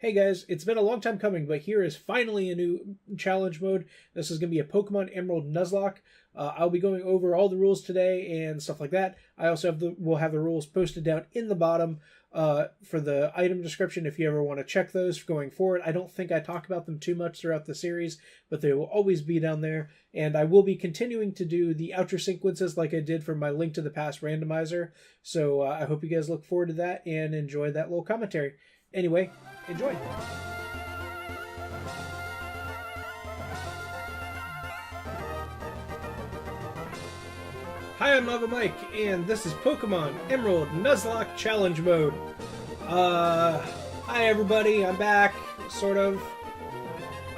Hey guys, it's been a long time coming, but here is finally a new challenge mode. This is going to be a Pokemon Emerald Nuzlocke. I'll be going over all the rules today and stuff like that. I also will have the rules posted down in the bottom for the item description if you ever want to check those going forward. I don't think I talk about them too much throughout the series, but they will always be down there. And I will be continuing to do the outro sequences like I did for my Link to the Past randomizer. So I hope you guys look forward to that and enjoy that little commentary. Anyway, enjoy. Hi, I'm Lava Mike, and this is Pokemon Emerald Nuzlocke Challenge Mode. Hi everybody, I'm back, sort of.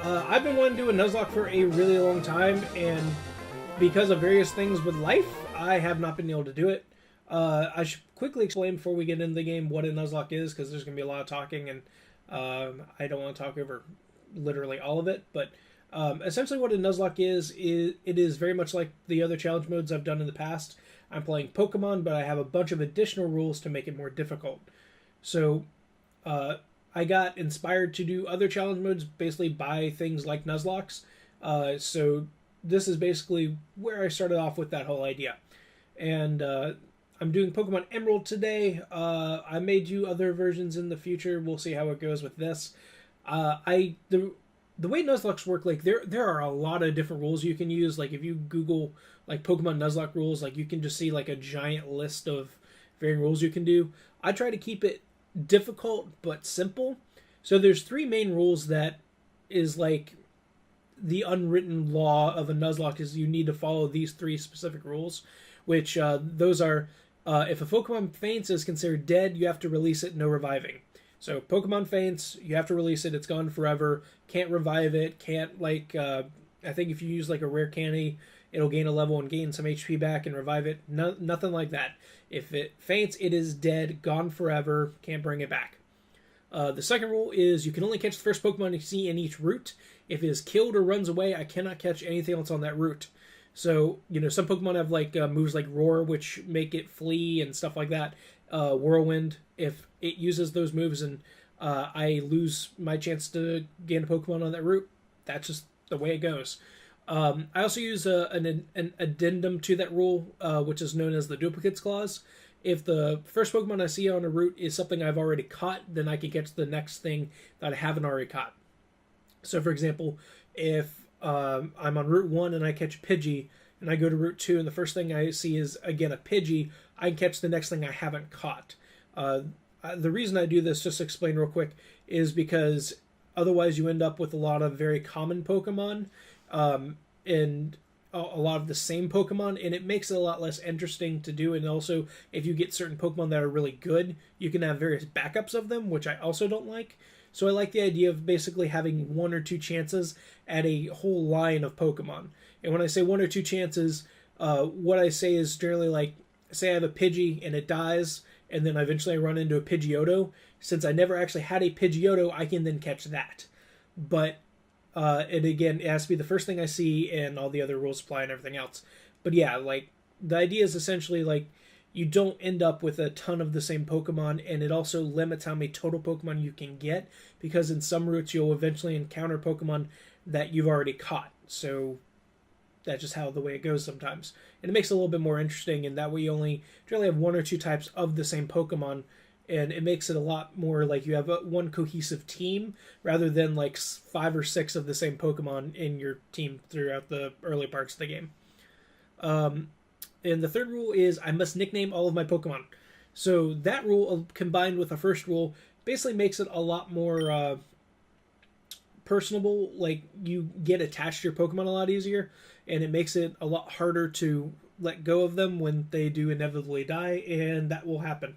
I've been wanting to do a Nuzlocke for a really long time, and because of various things with life, I have not been able to do it. I should quickly explain before we get into the game what a Nuzlocke is, because there's going to be a lot of talking, and I don't want to talk over literally all of it, but essentially what a Nuzlocke is it is very much like the other challenge modes I've done in the past. I'm playing Pokemon, but I have a bunch of additional rules to make it more difficult. So I got inspired to do other challenge modes basically by things like Nuzlockes. So this is basically where I started off with that whole idea. And I'm doing Pokemon Emerald today. I may do other versions in the future. We'll see how it goes with this. The way Nuzlockes work, like there are a lot of different rules you can use. Like if you Google like Pokemon Nuzlocke rules, like you can just see like a giant list of varying rules you can do. I try to keep it difficult but simple. So there's three main rules that is like the unwritten law of a Nuzlocke is you need to follow these three specific rules, which those are if a Pokemon faints is considered dead, you have to release it, no reviving. So Pokemon faints, you have to release it, it's gone forever, can't revive it, can't like, I think if you use like a rare candy, it'll gain a level and gain some HP back and revive it. No, nothing like that. If it faints, it is dead, gone forever, can't bring it back. The second rule is you can only catch the first Pokemon you see in each route. If it is killed or runs away, I cannot catch anything else on that route. So, you know, some Pokemon have like moves like Roar, which make it flee and stuff like that. Whirlwind, if it uses those moves and I lose my chance to gain a Pokemon on that route, that's just the way it goes. I also use an addendum to that rule, which is known as the Duplicates Clause. If the first Pokemon I see on a route is something I've already caught, then I can catch the next thing that I haven't already caught. So, for example, if I'm on Route 1 and I catch Pidgey, and I go to Route 2 and the first thing I see is, again, a Pidgey, I can catch the next thing I haven't caught. The reason I do this, just to explain real quick, is because otherwise you end up with a lot of very common Pokemon and a lot of the same Pokemon, and it makes it a lot less interesting to do. And also, if you get certain Pokemon that are really good, you can have various backups of them, which I also don't like. So I like the idea of basically having one or two chances at a whole line of Pokemon. And when I say one or two chances, what I say is generally like, say I have a Pidgey and it dies, and then eventually I run into a Pidgeotto. Since I never actually had a Pidgeotto, I can then catch that. But, and again, it has to be the first thing I see, and all the other rules apply and everything else. But yeah, like, the idea is essentially like, you don't end up with a ton of the same Pokemon, and it also limits how many total Pokemon you can get, because in some routes you'll eventually encounter Pokemon that you've already caught. So that's just how the way it goes sometimes. And it makes it a little bit more interesting, and that way you only generally have one or two types of the same Pokemon, and it makes it a lot more like you have one cohesive team, rather than like 5 or 6 of the same Pokemon in your team throughout the early parts of the game. And the third rule is I must nickname all of my Pokemon. So that rule, combined with the first rule, basically makes it a lot more personable. Like, you get attached to your Pokemon a lot easier, and it makes it a lot harder to let go of them when they do inevitably die, and that will happen.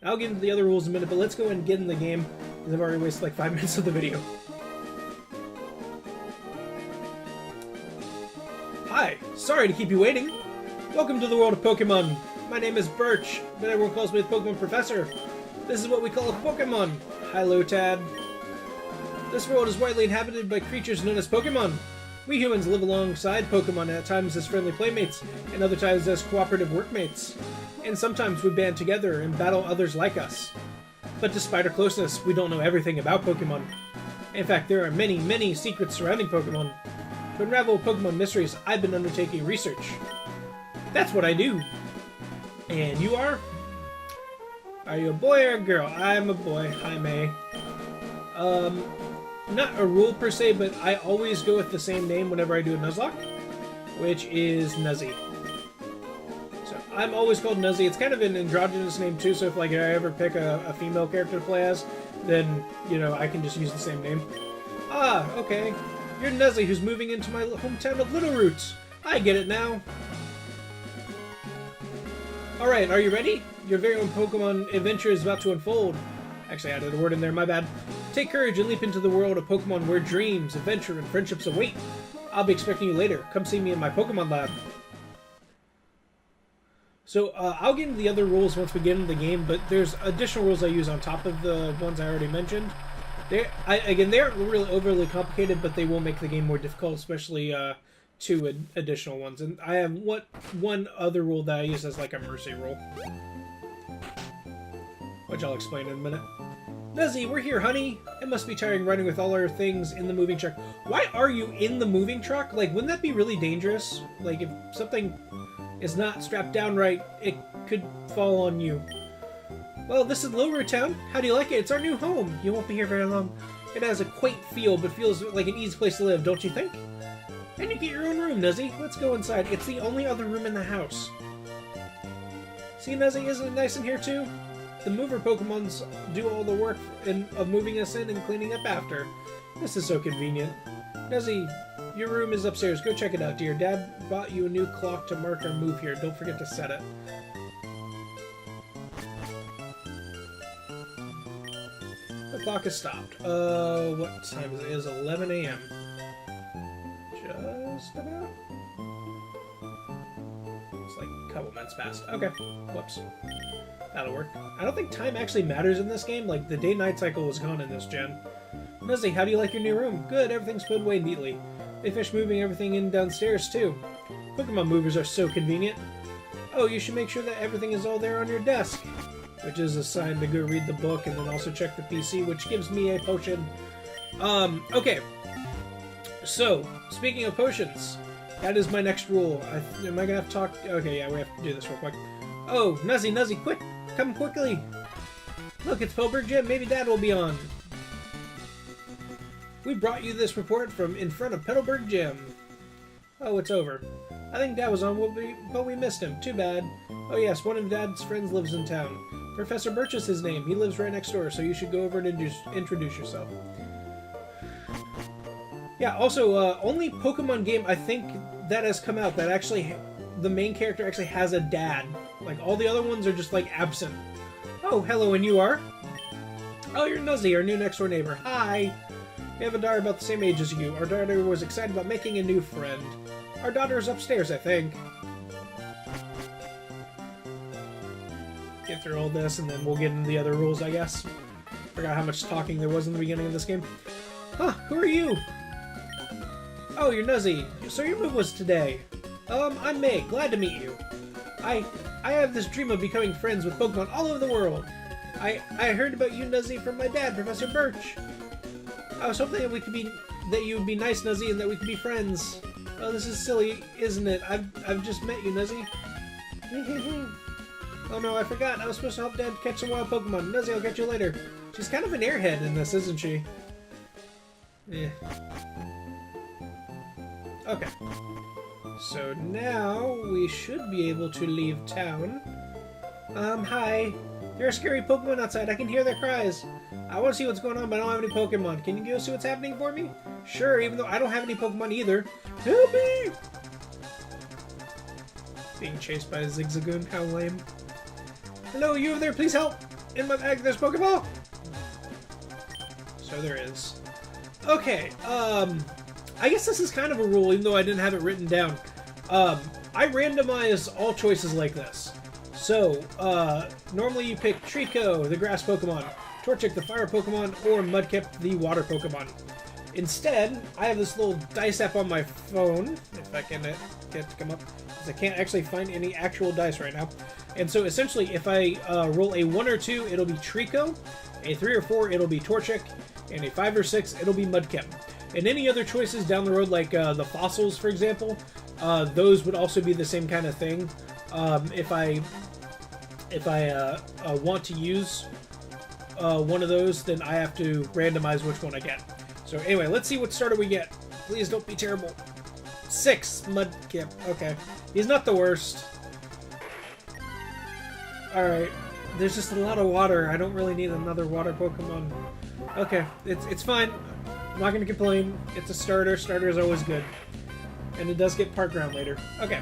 I'll get into the other rules in a minute, but let's go and get in the game, because I've already wasted like 5 minutes of the video. Hi, sorry to keep you waiting. Welcome to the world of Pokemon. My name is Birch, but everyone calls me the Pokemon Professor. This is what we call a Pokemon. Hi, Lotad. This world is widely inhabited by creatures known as Pokemon. We humans live alongside Pokemon, at times as friendly playmates, and other times as cooperative workmates. And sometimes we band together and battle others like us. But despite our closeness, we don't know everything about Pokemon. In fact, there are many, many secrets surrounding Pokemon. To unravel Pokemon mysteries, I've been undertaking research. That's what I do. And you are? Are you a boy or a girl? I'm a boy. Hi, May. Not a rule per se, but I always go with the same name whenever I do a Nuzlocke, which is Nuzzy. So I'm always called Nuzzy. It's kind of an androgynous name too, so if like I ever pick a female character to play as, then, you know, I can just use the same name. Ah, okay. You're Nuzzy, who's moving into my hometown of Little Roots. I get it now. Alright, are you ready? Your very own Pokemon adventure is about to unfold. Actually, I added a word in there, my bad. Take courage and leap into the world of Pokemon where dreams, adventure, and friendships await. I'll be expecting you later. Come see me in my Pokemon lab. So, I'll get into the other rules once we get into the game, but there's additional rules I use on top of the ones I already mentioned. They aren't really overly complicated, but they will make the game more difficult, especially two additional ones. And I have one other rule that I use as like a mercy rule, which I'll explain in a minute. Nuzzy, we're here, honey. It must be tiring running with all our things in the moving truck. Why are you in the moving truck? Like, wouldn't that be really dangerous? Like, if something is not strapped down right, it could fall on you. Well, this is Lower Town. How do you like it? It's our new home. You won't be here very long. It has a quaint feel, but feels like an easy place to live, don't you think? And you get your own room, Nuzzy. Let's go inside. It's the only other room in the house. See, Nuzzy, isn't it nice in here, too? The mover Pokemons do all the work of moving us in and cleaning up after. This is so convenient. Nuzzy, your room is upstairs. Go check it out, dear. Dad bought you a new clock to mark our move here. Don't forget to set it. The clock is stopped. What time is it? It is 11 a.m. Just about? It's like a couple minutes past. Okay. Whoops. That'll work. I don't think time actually matters in this game. Like, the day-night cycle is gone in this gen. Nuzzy, how do you like your new room? Good, everything's put away neatly. They finished moving everything in downstairs, too. Pokemon movers are so convenient. Oh, you should make sure that everything is all there on your desk. Which is a sign to go read the book and then also check the PC, which gives me a potion. Okay. So, speaking of potions, that is my next rule. Am I gonna have to talk? Okay, yeah, we have to do this real quick. Oh, Nuzzy, quick! Come quickly! Look, it's Petalburg Gym. Maybe Dad will be on. We brought you this report from in front of Petalburg Gym. Oh, it's over. I think Dad was on, but we missed him. Too bad. Oh yes, one of Dad's friends lives in town. Professor Birch is his name. He lives right next door, so you should go over and introduce yourself. Yeah, also, only Pokemon game I think that has come out that actually, the main character actually has a dad. Like, all the other ones are just, like, absent. Oh, hello, and you are? Oh, you're Nuzzy, our new next-door neighbor. Hi! We have a daughter about the same age as you. Our daughter was excited about making a new friend. Our daughter is upstairs, I think. Get through all this, and then we'll get into the other rules, I guess. Forgot how much talking there was in the beginning of this game. Huh, who are you? Oh, you're Nuzzy. So your move was today. I'm May. Glad to meet you. I have this dream of becoming friends with Pokemon all over the world. I heard about you, Nuzzy, from my dad, Professor Birch. I was hoping that you would be nice, Nuzzy, and that we could be friends. Oh, this is silly, isn't it? I've just met you, Nuzzy. Oh no, I forgot. I was supposed to help Dad catch some wild Pokemon. Nuzzy, I'll catch you later. She's kind of an airhead in this, isn't she? Yeah. Okay. So now we should be able to leave town. Hi. There are scary Pokemon outside. I can hear their cries. I want to see what's going on, but I don't have any Pokemon. Can you go see what's happening for me? Sure, even though I don't have any Pokemon either. Help me! Being chased by a Zigzagoon. How lame. Hello, you over there? Please help! In my bag, there's Pokeball! So there is. Okay, I guess this is kind of a rule, even though I didn't have it written down. I randomize all choices like this. So, normally you pick Trico, the grass Pokemon, Torchic, the fire Pokemon, or Mudkip, the water Pokemon. Instead, I have this little dice app on my phone, if I can get it to come up, because I can't actually find any actual dice right now. And so essentially, if I roll a 1 or 2, it'll be Trico. A 3 or 4, it'll be Torchic. And a 5 or 6, it'll be Mudkip. And any other choices down the road, like the fossils, for example, those would also be the same kind of thing. If I want to use one of those, then I have to randomize which one I get. So anyway, let's see what starter we get. Please don't be terrible. 6 Mudkip. Okay, he's not the worst. All right, there's just a lot of water. I don't really need another water Pokemon. Okay, it's fine. I'm not gonna complain. It's a starter. Starter is always good, and it does get park ground later. Okay.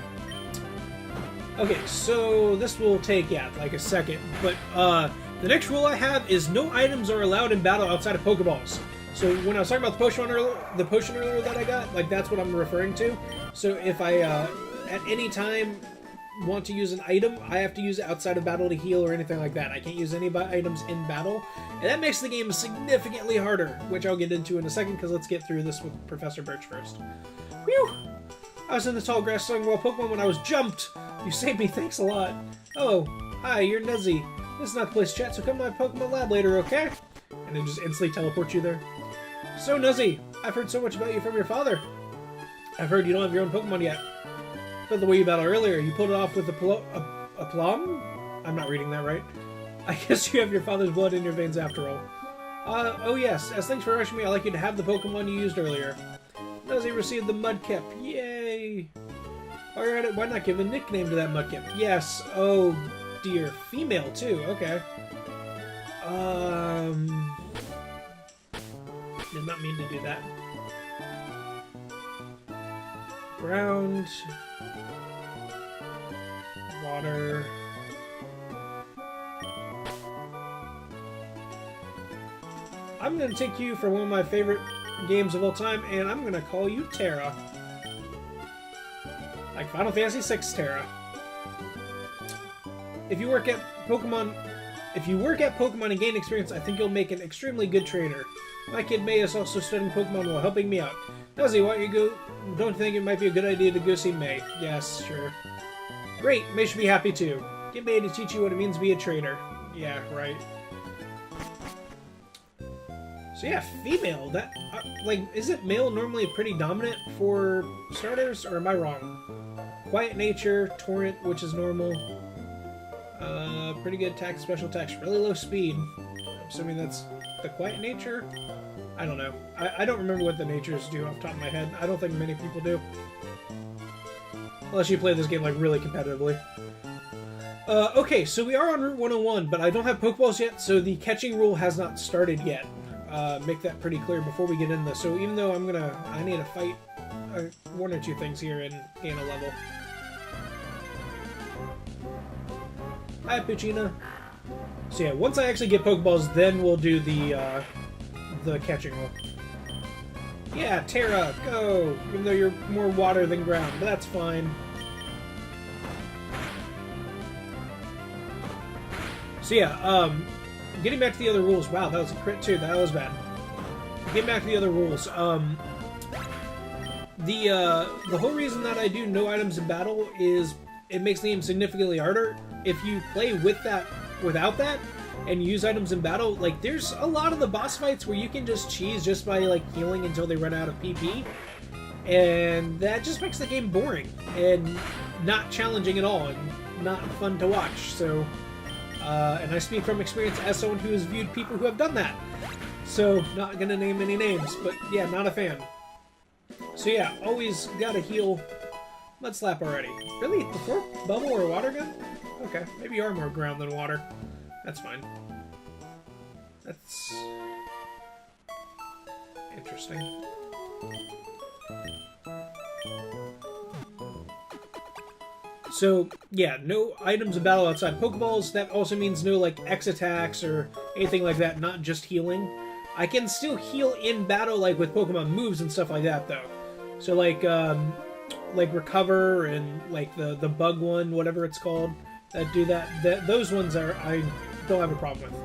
Okay, so this will take like a second, but the next rule I have is no items are allowed in battle outside of Pokeballs. So when I was talking about the potion earlier that I got, like that's what I'm referring to. So if I at any time want to use an item, I have to use it outside of battle to heal or anything like that. I can't use any items in battle, and that makes the game significantly harder, which I'll get into in a second, because let's get through this with Professor Birch first. Whew! I was in the tall grass sowing wild Pokemon when I was jumped! You saved me, thanks a lot. Oh, hi, you're Nuzzy. This is not the place to chat, so come to my Pokemon lab later, okay? And it just instantly teleports you there. So, Nuzzy, I've heard so much about you from your father. I've heard you don't have your own Pokemon yet. But the way you battled earlier, you pulled it off with a plum? I'm not reading that right. I guess you have your father's blood in your veins after all. Oh yes, as thanks for rushing me, I'd like you to have the Pokemon you used earlier. Nuzzy received the Mudkip. Yay! Alright, why not give a nickname to that Mudkip? Yes, oh dear. Female too, okay. Did not mean to do that. Ground. Water. I'm going to take you for one of my favorite games of all time, and I'm going to call you Terra. Like Final Fantasy VI Terra. If you work at Pokemon and gain experience, I think you'll make an extremely good trainer. My kid May is also studying Pokemon while helping me out. Nuzzy, why don't you go? Don't you think it might be a good idea to go see May? Yes, sure. Great, May should be happy too. Get May to teach you what it means to be a trainer. Yeah, right. So yeah, female. That like, isn't male normally pretty dominant for starters, or am I wrong? Quiet nature, torrent, which is normal. Pretty good attack, special attacks, really low speed. I'm assuming that's the quiet nature. I don't know. I don't remember what the natures do off the top of my head. I don't think many people do. Unless you play this game like really competitively. Okay, so we are on Route 101, but I don't have Pokeballs yet, so the catching rule has not started yet. Make that pretty clear before we get into this. So even though I need to fight one or two things here and gain a level. Hi, Puccina. So yeah, once I actually get Pokeballs, then we'll do the catching rule. Yeah, Terra, go! Even though you're more water than ground, but that's fine. So yeah, getting back to the other rules. Wow, that was a crit too. That was bad. Getting back to the other rules. The whole reason that I do no items in battle is it makes the game significantly harder. If you play without that, and use items in battle, like there's a lot of the boss fights where you can just cheese just by like healing until they run out of PP, and that just makes the game boring and not challenging at all and not fun to watch. So, and I speak from experience as someone who has viewed people who have done that. So, not gonna name any names, but yeah, not a fan. So yeah, always gotta heal. Mud Slap already. Really? Before Bubble or Water Gun? Okay, maybe you are more ground than water. That's fine. That's interesting. So, yeah, no items in battle outside Pokeballs. That also means no, like, X attacks or anything like that, not just healing. I can still heal in battle, like, with Pokemon moves and stuff like that, though. So, like Recover and, like, the bug one, whatever it's called, that do that. Those ones I don't have a problem with.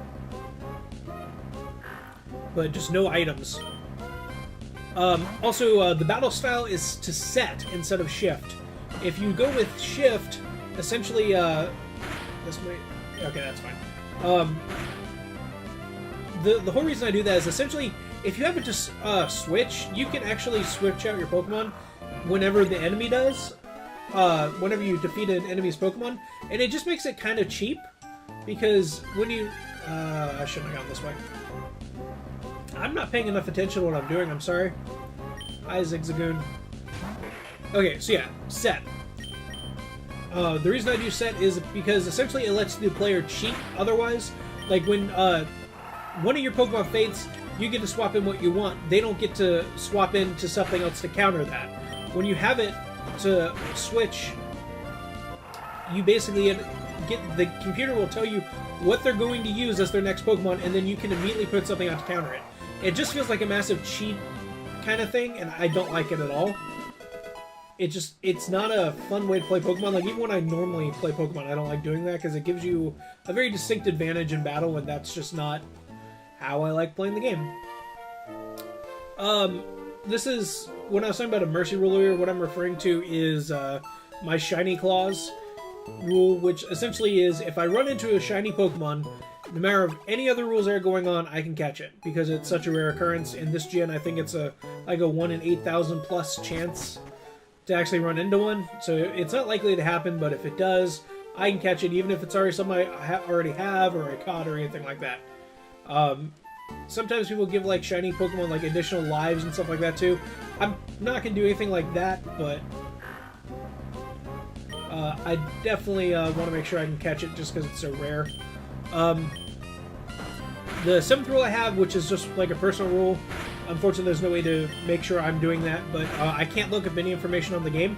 But just no items. Also, the battle style is to set instead of shift. If you go with shift, essentially, this might... Okay, that's fine. the whole reason I do that is essentially if you have it to switch, you can actually switch out your Pokemon whenever the enemy does. Whenever you defeat an enemy's Pokemon, and it just makes it kind of cheap because when you I shouldn't have gone this way. I'm not paying enough attention to what I'm doing. I'm sorry. Hi, Zigzagoon. Okay, so yeah, set. The reason I do set is because essentially it lets the player cheat otherwise. Like when one of your Pokemon faints, you get to swap in what you want. They don't get to swap into something else to counter that. When you have it to switch, you basically get the computer will tell you what they're going to use as their next Pokemon, and then you can immediately put something on to counter it. It just feels like a massive cheat kind of thing, and I don't like it at all. It's not a fun way to play Pokemon. Like, even when I normally play Pokemon, I don't like doing that because it gives you a very distinct advantage in battle, and that's just not how I like playing the game. This is, when I was talking about a Mercy rule earlier, what I'm referring to is my Shiny Claws rule, which essentially is if I run into a shiny Pokemon, no matter of any other rules that are going on, I can catch it because it's such a rare occurrence. In this gen, I think it's like a 1 in 8,000 plus chance to actually run into one. So it's not likely to happen, but if it does, I can catch it even if it's already something I already have or I caught or anything like that. Sometimes people give like shiny Pokemon like additional lives and stuff like that too. I'm not going to do anything like that, but I definitely want to make sure I can catch it just because it's so rare. The 7th rule I have, which is just like a personal rule, unfortunately there's no way to make sure I'm doing that, but I can't look up any information on the game.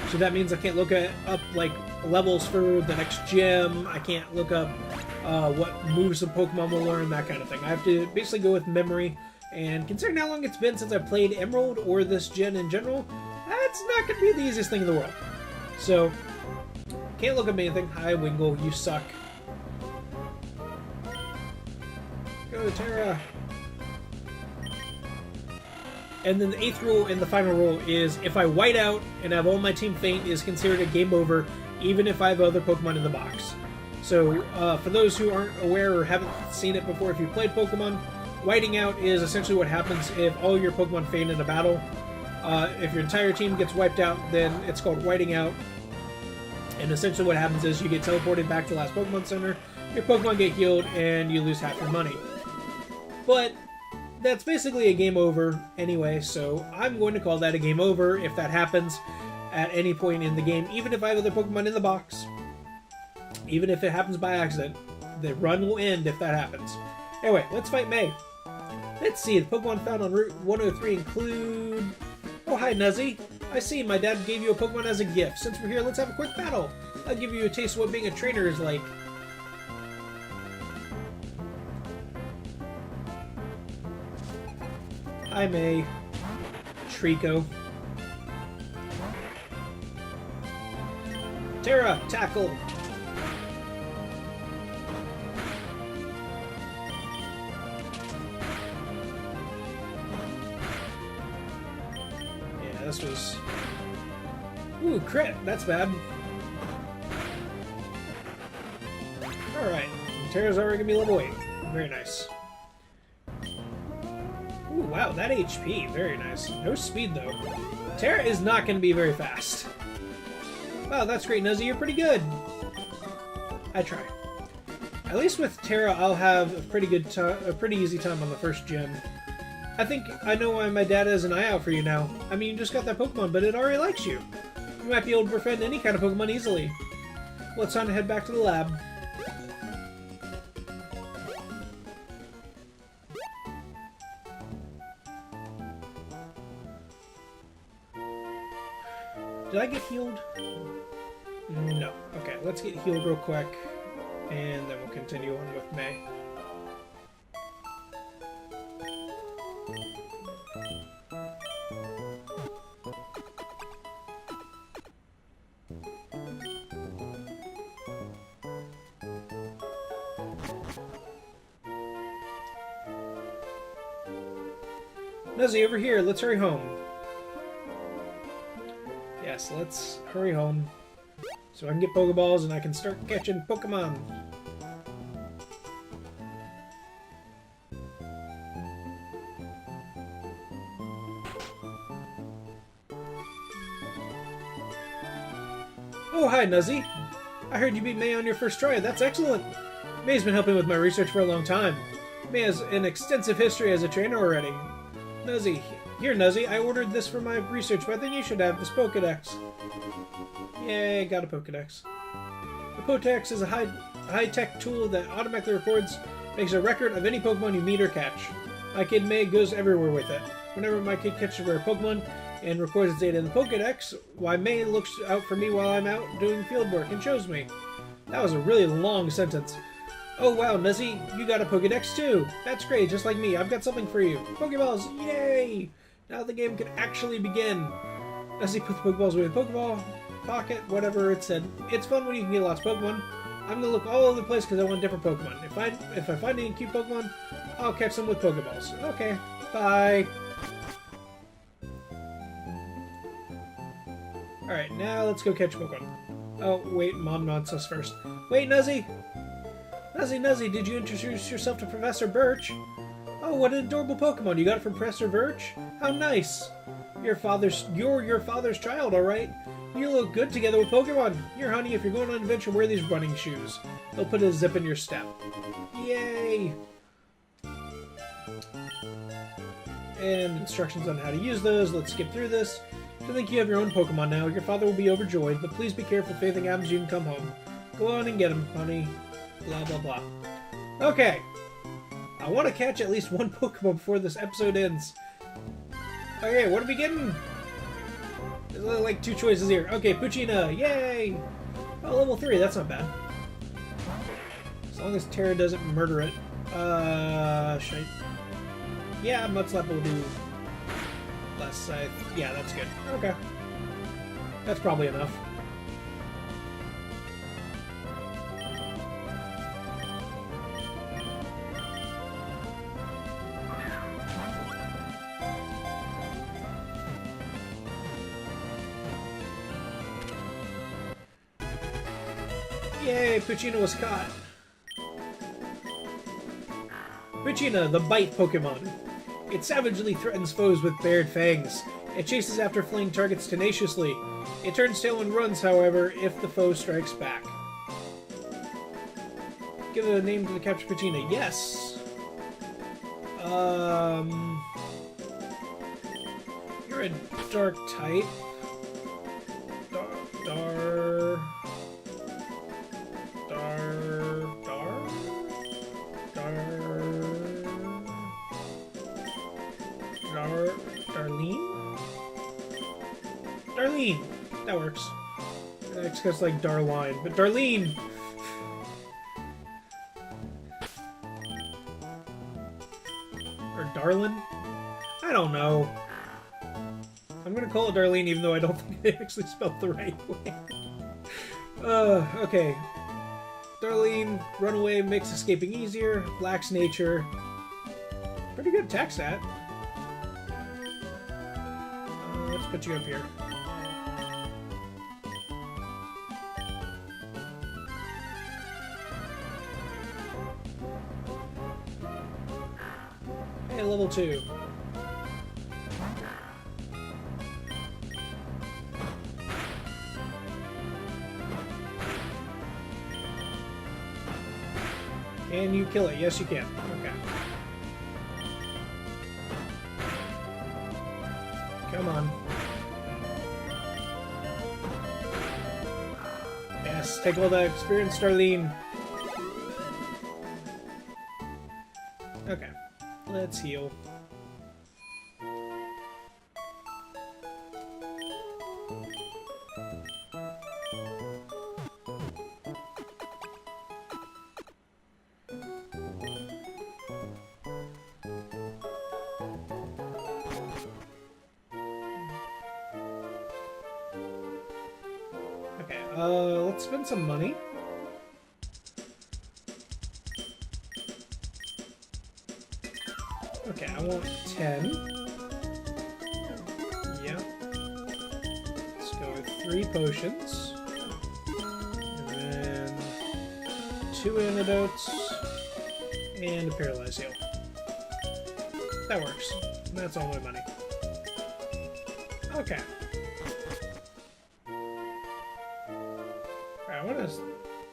So that means I can't look up like levels for the next gym, I can't look up what moves the Pokemon will learn, that kind of thing. I have to basically go with memory, and considering how long it's been since I played Emerald or this gen in general, that's not going to be the easiest thing in the world. So, can't look up anything. Hi, Wingull, you suck. Go, Terra. And then the 8th rule and the final rule is if I white out and have all my team faint, is considered a game over, even if I have other Pokemon in the box. So, for those who aren't aware or haven't seen it before, if you played Pokemon, whiting out is essentially what happens if all your Pokemon faint in a battle. If your entire team gets wiped out, then it's called whiting out. And essentially what happens is you get teleported back to the last Pokemon Center, your Pokemon get healed, and you lose half your money. But that's basically a game over anyway, so I'm going to call that a game over if that happens at any point in the game, even if I have other Pokemon in the box. Even if it happens by accident, the run will end if that happens. Anyway, let's fight May. Let's see, the Pokemon found on Route 103 include... Oh, hi, Nuzzy. I see, my dad gave you a Pokemon as a gift. Since we're here, let's have a quick battle. I'll give you a taste of what being a trainer is like. Hi, May. Trico. Terra, tackle. This was... Ooh, crit! That's bad. Alright. Terra's already gonna be level 8. Very nice. Ooh, wow, that HP. Very nice. No speed, though. Terra is not gonna be very fast. Wow, that's great, Nuzzy. You're pretty good. I try. At least with Terra, I'll have a pretty easy time on the first gym. I think I know why my dad has an eye out for you now. I mean, you just got that Pokemon, but it already likes you. You might be able to befriend any kind of Pokemon easily. Well, it's time to head back to the lab. Did I get healed? No. Okay, let's get healed real quick, and then we'll continue on with May. Nuzzy, over here. Let's hurry home. Yes, let's hurry home. So I can get Pokeballs and I can start catching Pokemon. Oh, hi, Nuzzy. I heard you beat May on your first try. That's excellent. May's been helping with my research for a long time. May has an extensive history as a trainer already. Nuzzy. Here, Nuzzy. I ordered this for my research, but I think you should have this Pokedex. Yay, got a Pokedex. The Pokedex is a high-tech tool that automatically makes a record of any Pokemon you meet or catch. My kid May goes everywhere with it. Whenever my kid catches a rare Pokemon and records its data in the Pokedex, why May looks out for me while I'm out doing field work and shows me. That was a really long sentence. Oh wow, Nuzzy, you got a Pokedex too. That's great, just like me. I've got something for you. Pokeballs, yay! Now the game can actually begin. Nuzzy put the Pokeballs away in the Pokeball pocket, whatever it said. It's fun when you can get lost Pokemon. I'm gonna look all over the place because I want different Pokemon. If I find any cute Pokemon, I'll catch them with Pokeballs. Okay, bye. Alright, now let's go catch Pokemon. Oh, wait, Mom wants us first. Wait, Nuzzy! Nuzzy, did you introduce yourself to Professor Birch? Oh, what an adorable Pokemon. You got it from Professor Birch? How nice. You're your father's child, alright? You look good together with Pokemon. Here, honey, if you're going on an adventure, wear these running shoes. They'll put a zip in your step. Yay! And instructions on how to use those. Let's skip through this. I think you have your own Pokemon now. Your father will be overjoyed, but please be careful. If anything happens, you can come home. Go on and get him, honey. Blah, blah, blah. Okay. I want to catch at least one Pokemon before this episode ends. Okay, what are we getting? There's only like 2 choices here. Okay, Puchina. Yay! Oh, level 3. That's not bad. As long as Terra doesn't murder it. Shite. Yeah, Mudslap will do less. Yeah, that's good. Okay. That's probably enough. Yay, Puchina was caught. Puchina, the bite Pokemon. It savagely threatens foes with bared fangs. It chases after fleeing targets tenaciously. It turns tail and runs, however, if the foe strikes back. Give a name to the captured Puchina. Yes. You're a dark type. Darlene! That works. It's just like Darline, but Darlene! Or Darlin? I don't know. I'm gonna call it Darlene even though I don't think they actually spelled the right way. Okay. Darlene, runaway makes escaping easier, lacks nature. Pretty good attack stat. Let's put you up here. Hey, level 2. Can you kill it? Yes, you can. Okay. Come on. Yes, take all that experience, Darlene. Okay. Let's heal. Okay, let's spend some money. Okay, I want 10. Yep. Let's go with 3 potions. And then 2 antidotes. And a paralyze heal. That works. That's all my money.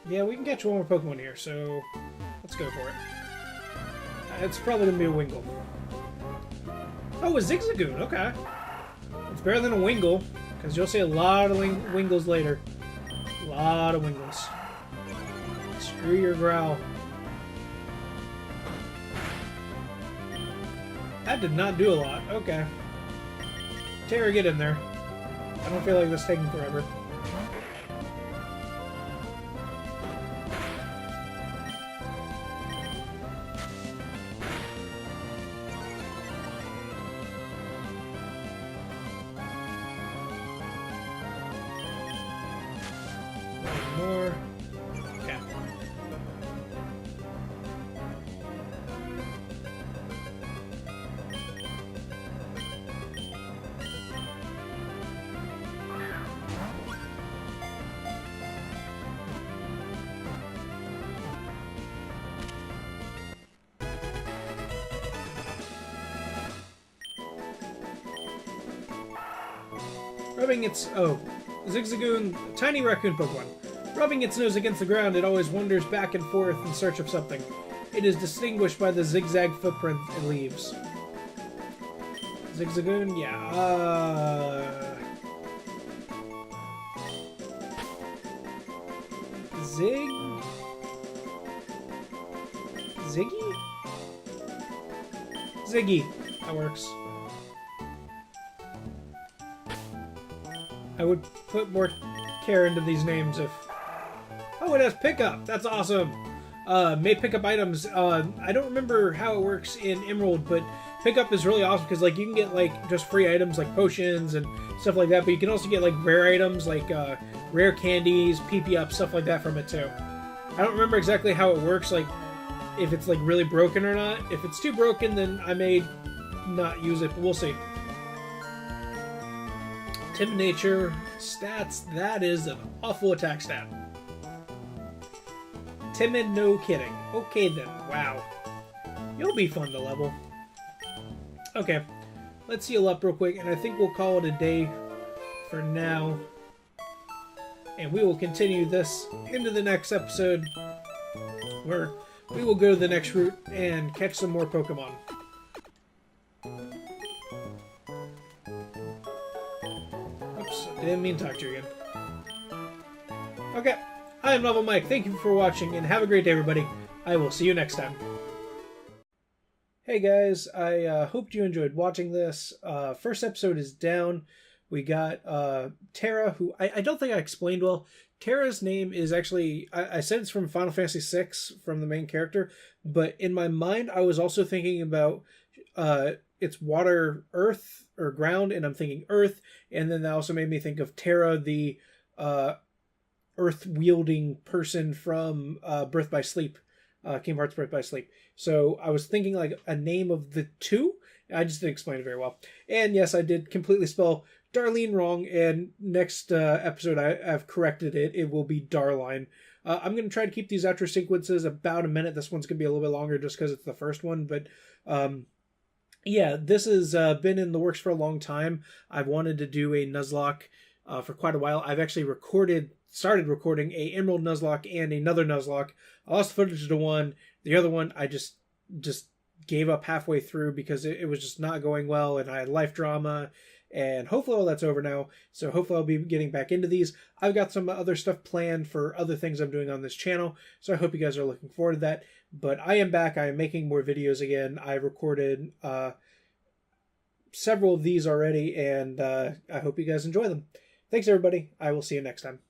Yeah, we can catch one more Pokemon here, so let's go for it. It's probably going to be a Wingull. Oh, a Zigzagoon, okay. It's better than a Wingull, because you'll see a lot of Wingulls later. A lot of Wingulls. Screw your growl. That did not do a lot. Okay. Tara, get in there. I don't feel like this is taking forever. One more. Okay. Rubbing its... Oh. Zigzagoon, tiny raccoon Pokemon. Rubbing its nose against the ground, it always wanders back and forth in search of something. It is distinguished by the zigzag footprint it leaves. Zigzagoon? Yeah. Ziggy? Ziggy. That works. I would put more care into these names if... Oh, it has pickup! That's awesome! May pick up items. I don't remember how it works in Emerald, but pickup is really awesome because, like, you can get, like, just free items like potions and stuff like that, but you can also get, like, rare items like rare candies, PP up, stuff like that from it, too. I don't remember exactly how it works, like, if it's, like, really broken or not. If it's too broken, then I may not use it, but we'll see. Timid nature, stats, that is an awful attack stat. Timid, no kidding. Okay then, wow. You'll be fun to level. Okay, let's heal up real quick, and I think we'll call it a day for now. And we will continue this into the next episode, where we will go to the next route and catch some more Pokemon. I didn't mean to talk to you again. Okay, I am Novel Mike. Thank you for watching, and have a great day, everybody. I will see you next time. Hey guys, I hoped you enjoyed watching this. First episode is down. We got Tara, who I don't think I explained well. Tara's name is actually, I said it's from Final Fantasy VI, from the main character, but in my mind I was also thinking about it's water, earth, or ground, and I'm thinking earth, and then that also made me think of Tara, the earth-wielding person from Birth by Sleep, Kingdom Hearts Birth by Sleep. So I was thinking like a name of the two. I just didn't explain it very well. And yes, I did completely spell Darlene wrong, and next episode I've corrected it. It will be Darline. I'm going to try to keep these outro sequences about a minute. This one's going to be a little bit longer just because it's the first one, but... yeah, this has been in the works for a long time. I've wanted to do a Nuzlocke for quite a while. I've actually started recording a Emerald Nuzlocke and another Nuzlocke. I lost footage to one. The other one I just gave up halfway through because it was just not going well, and I had life drama, and hopefully all that's over now. So hopefully I'll be getting back into these. I've got some other stuff planned for other things I'm doing on this channel, so I hope you guys are looking forward to that. But I am back. I am making more videos again. I recorded several of these already, and I hope you guys enjoy them. Thanks, everybody. I will see you next time.